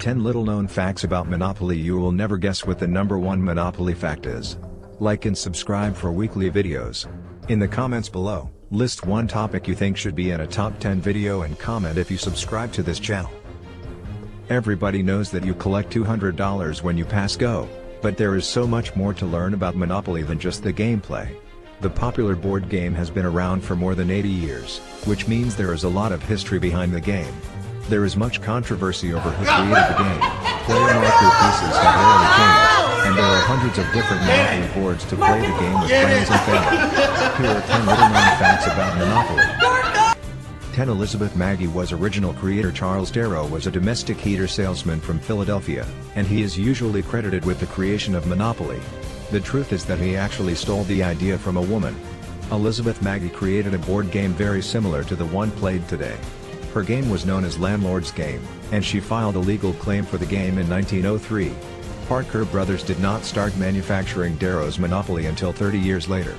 10 little known facts about Monopoly. You will never guess what the number one Monopoly fact is. Like and subscribe for weekly videos. In the comments below, list one topic you think should be in a top 10 video and comment if you subscribe to this channel. Everybody knows that you collect $200 when you pass go, but there is so much more to learn about Monopoly than just the gameplay. The popular board game has been around for more than 80 years, which means there is a lot of history behind the game. There is much controversy over who created the game. Player marker pieces have rarely changed, and there are hundreds of different Monopoly boards to play the game with friends and family. Here are 10 little known facts about Monopoly. 10. Elizabeth Magie was original creator. Charles Darrow was a domestic heater salesman from Philadelphia, and he is usually credited with the creation of Monopoly. The truth is that he actually stole the idea from a woman. Elizabeth Magie created a board game very similar to the one played today. Her game was known as Landlord's Game, and she filed a legal claim for the game in 1903. Parker Brothers did not start manufacturing Darrow's Monopoly until 30 years later.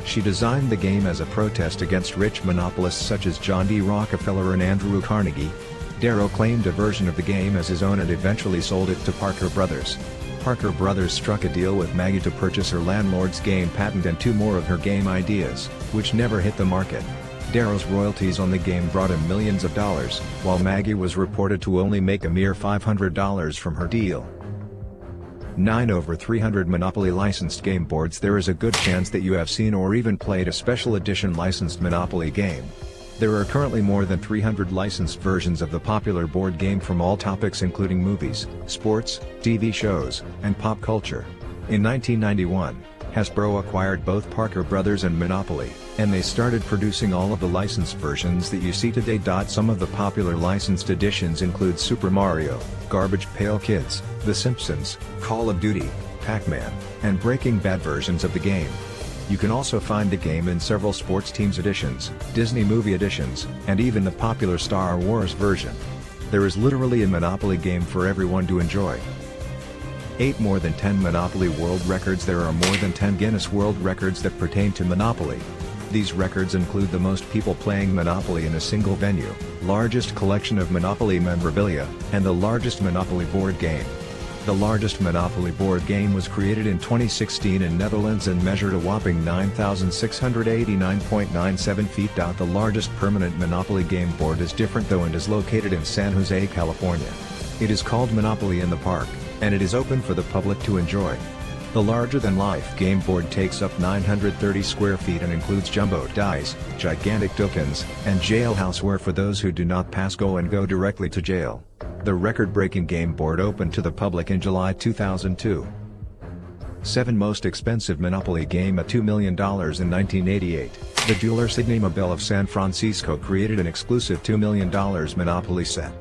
She designed the game as a protest against rich monopolists such as John D. Rockefeller and Andrew Carnegie. Darrow claimed a version of the game as his own and eventually sold it to Parker Brothers. Parker Brothers struck a deal with Magie to purchase her Landlord's Game patent and 2 more of her game ideas, which never hit the market. Darrow's royalties on the game brought him millions of dollars, while Magie was reported to only make a mere $500 from her deal. 9. Over 300 Monopoly licensed game boards. There is a good chance that you have seen or even played a special edition licensed Monopoly game. There are currently more than 300 licensed versions of the popular board game from all topics including movies, sports, TV shows, and pop culture. In 1991, Hasbro acquired both Parker Brothers and Monopoly, and they started producing all of the licensed versions that you see today. Some of the popular licensed editions include Super Mario, Garbage Pail Kids, The Simpsons, Call of Duty, Pac-Man, and Breaking Bad versions of the game. You can also find the game in several sports teams editions, Disney movie editions, and even the popular Star Wars version. There is literally a Monopoly game for everyone to enjoy. 8. More than 10 Monopoly World Records. There are more than 10 Guinness World Records that pertain to Monopoly. These records include the most people playing Monopoly in a single venue, largest collection of Monopoly memorabilia, and the largest Monopoly board game. The largest Monopoly board game was created in 2016 in Netherlands and measured a whopping 9,689.97 feet. The largest permanent Monopoly game board is different though and is located in San Jose, California. It is called Monopoly in the Park, and it is open for the public to enjoy. The larger-than-life game board takes up 930 square feet and includes jumbo dice, gigantic tokens, and jailhouseware for those who do not pass go and go directly to jail. The record-breaking game board opened to the public in July 2002. 7. Most expensive Monopoly game at $2 million in 1988. The jeweler Sidney Mabel of San Francisco created an exclusive $2 million Monopoly set.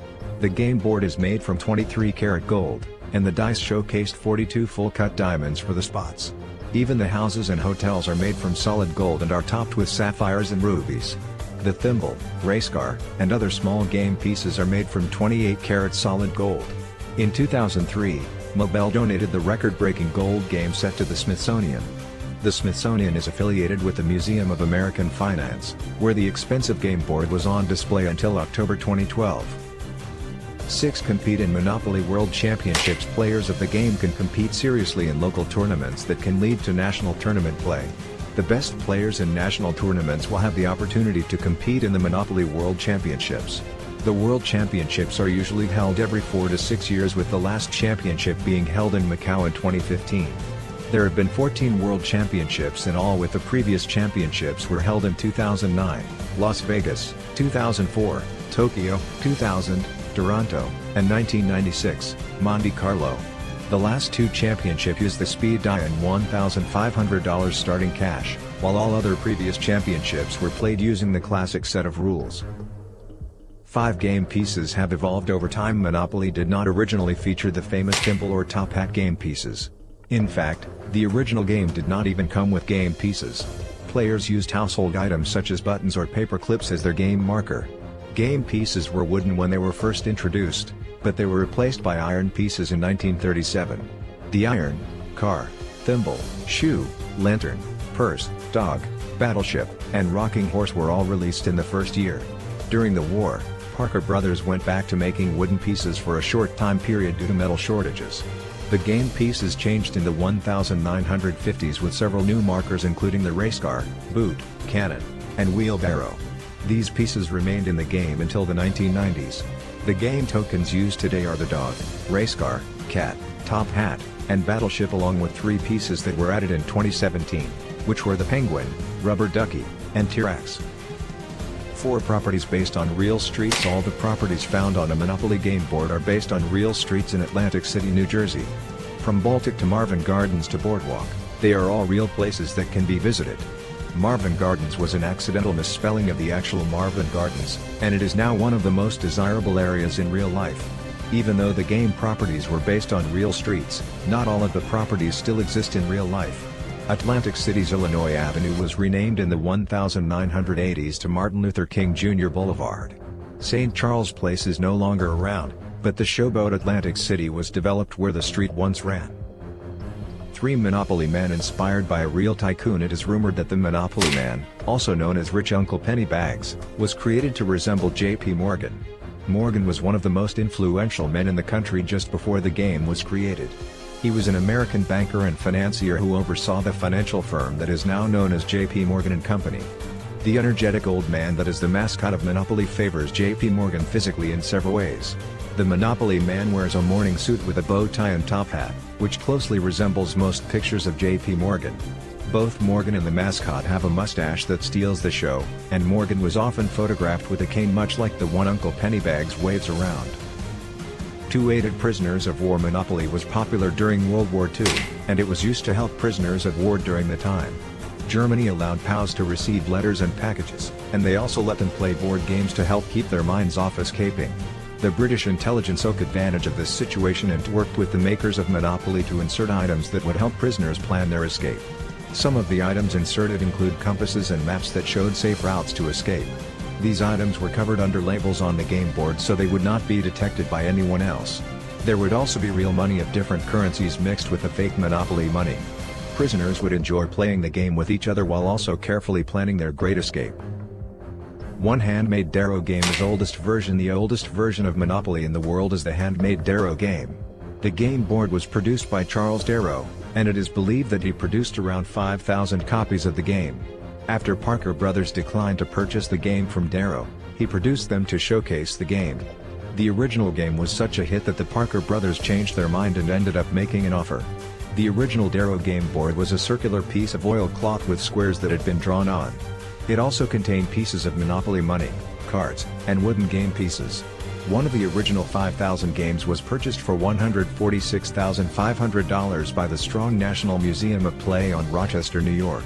The game board is made from 23-karat gold, and the dice showcased 42 full-cut diamonds for the spots. Even the houses and hotels are made from solid gold and are topped with sapphires and rubies. The thimble, race car, and other small game pieces are made from 28-karat solid gold. In 2003, Mabel donated the record-breaking gold game set to the Smithsonian. The Smithsonian is affiliated with the Museum of American Finance, where the expensive game board was on display until October 2012. 6. Compete in Monopoly World Championships. Players of the game can compete seriously in local tournaments that can lead to national tournament play. The best players in national tournaments will have the opportunity to compete in the Monopoly World Championships. The World Championships are usually held every 4 to 6 years, with the last championship being held in Macau in 2015. There have been 14 World Championships in all, with the previous championships were held in 2009, Las Vegas, 2004, Tokyo, 2000, Toronto, and 1996, Monte Carlo. The last 2 championships used the speed die and $1,500 starting cash, while all other previous championships were played using the classic set of rules. 5. Game pieces have evolved over time. Monopoly did not originally feature the famous thimble or top hat game pieces. In fact, the original game did not even come with game pieces. Players used household items such as buttons or paper clips as their game marker. Game pieces were wooden when they were first introduced, but they were replaced by iron pieces in 1937. The iron, car, thimble, shoe, lantern, purse, dog, battleship, and rocking horse were all released in the first year. During the war, Parker Brothers went back to making wooden pieces for a short time period due to metal shortages. The game pieces changed in the 1950s with several new markers including the race car, boot, cannon, and wheelbarrow. These pieces remained in the game until the 1990s. The game tokens used today are the dog, race car, cat, top hat, and battleship along with 3 pieces that were added in 2017, which were the penguin, rubber ducky, and T-Rex. 4 properties based on real streets. All the properties found on a Monopoly game board are based on real streets in Atlantic City, New Jersey. From Baltic to Marvin Gardens to Boardwalk, they are all real places that can be visited. Marvin Gardens was an accidental misspelling of the actual Marvin Gardens, and it is now one of the most desirable areas in real life. Even though the game properties were based on real streets, not all of the properties still exist in real life. Atlantic City's Illinois Avenue was renamed in the 1980s to Martin Luther King Jr. Boulevard. St. Charles Place is no longer around, but the showboat Atlantic City was developed where the street once ran. 3 Monopoly Men inspired by a real tycoon. It is rumored that the Monopoly Man, also known as Rich Uncle Pennybags, was created to resemble J.P. Morgan. Morgan was one of the most influential men in the country just before the game was created. He was an American banker and financier who oversaw the financial firm that is now known as J.P. Morgan & Company. The energetic old man that is the mascot of Monopoly favors J.P. Morgan physically in several ways. The Monopoly Man wears a morning suit with a bow tie and top hat, which closely resembles most pictures of J.P. Morgan. Both Morgan and the mascot have a mustache that steals the show, and Morgan was often photographed with a cane much like the one Uncle Pennybags waves around. 2-aided prisoners of war. Monopoly was popular during World War II, and it was used to help prisoners of war during the time. Germany allowed POWs to receive letters and packages, and they also let them play board games to help keep their minds off escaping. The British intelligence took advantage of this situation and worked with the makers of Monopoly to insert items that would help prisoners plan their escape. Some of the items inserted include compasses and maps that showed safe routes to escape. These items were covered under labels on the game board so they would not be detected by anyone else. There would also be real money of different currencies mixed with the fake Monopoly money. Prisoners would enjoy playing the game with each other while also carefully planning their great escape. One handmade Darrow game is oldest version. The oldest version of Monopoly in the world is the handmade Darrow game. The game board was produced by Charles Darrow, and it is believed that he produced around 5,000 copies of the game. After Parker Brothers declined to purchase the game from Darrow, he produced them to showcase the game. The original game was such a hit that the Parker Brothers changed their mind and ended up making an offer. The original Darrow game board was a circular piece of oilcloth with squares that had been drawn on. It also contained pieces of Monopoly money, cards, and wooden game pieces. One of the original 5,000 games was purchased for $146,500 by the Strong National Museum of Play on Rochester, New York.